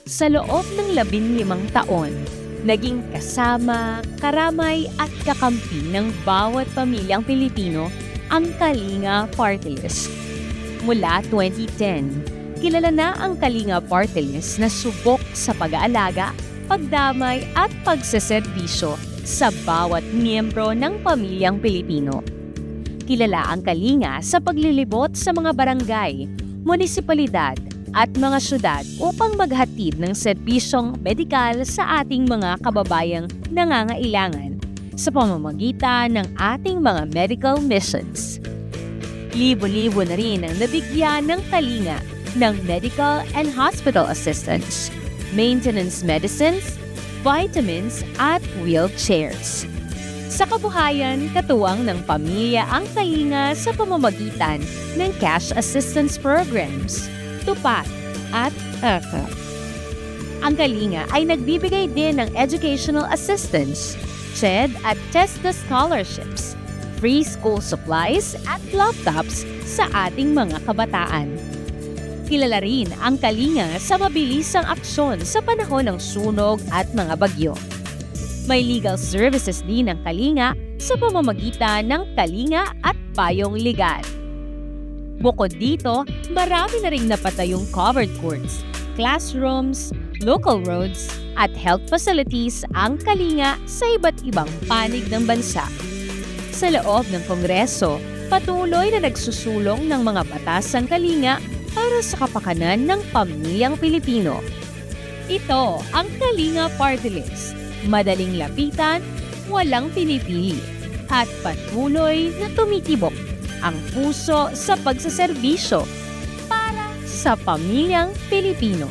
Sa loob ng 15 taon, naging kasama, karamay at kakampi ng bawat pamilyang Pilipino ang Kalinga Party List. Mula 2010, kilala na ang Kalinga Party List na subok sa pag-aalaga, pagdamay at pagseserbisyo sa bawat miyembro ng pamilyang Pilipino. Kilala ang Kalinga sa paglilibot sa mga barangay, munisipalidad at mga syudad upang maghatid ng serbisyong medikal sa ating mga kababayang nangangailangan sa pamamagitan ng ating mga medical missions. Libo-libo na rin ang nabigyan ng Kalinga ng medical and hospital assistance, maintenance medicines, vitamins at wheelchairs. Sa kabuhayan, katuwang ng pamilya ang Kalinga sa pamamagitan ng cash assistance programs, TUPAD at AKAP. Ang Kalinga ay nagbibigay din ng educational assistance, CHED at TESDA scholarships, free school supplies at laptops sa ating mga kabataan. Kilala rin ang Kalinga sa mabilisang aksyon sa panahon ng sunog at mga bagyo. May legal services din ang Kalinga sa pamamagitan ng Kalinga at Payong Legal. Bukod dito, marami na ring napatayong covered courts, classrooms, local roads, at health facilities ang Kalinga sa iba't ibang panig ng bansa. Sa loob ng Kongreso, patuloy na nagsusulong ng mga batas ang Kalinga para sa kapakanan ng pamilyang Pilipino. Ito ang Kalinga Party List. Madaling lapitan, walang pinipili, at patuloy na tumitibok ang puso sa pagsaserbisyo para sa pamilyang Pilipino.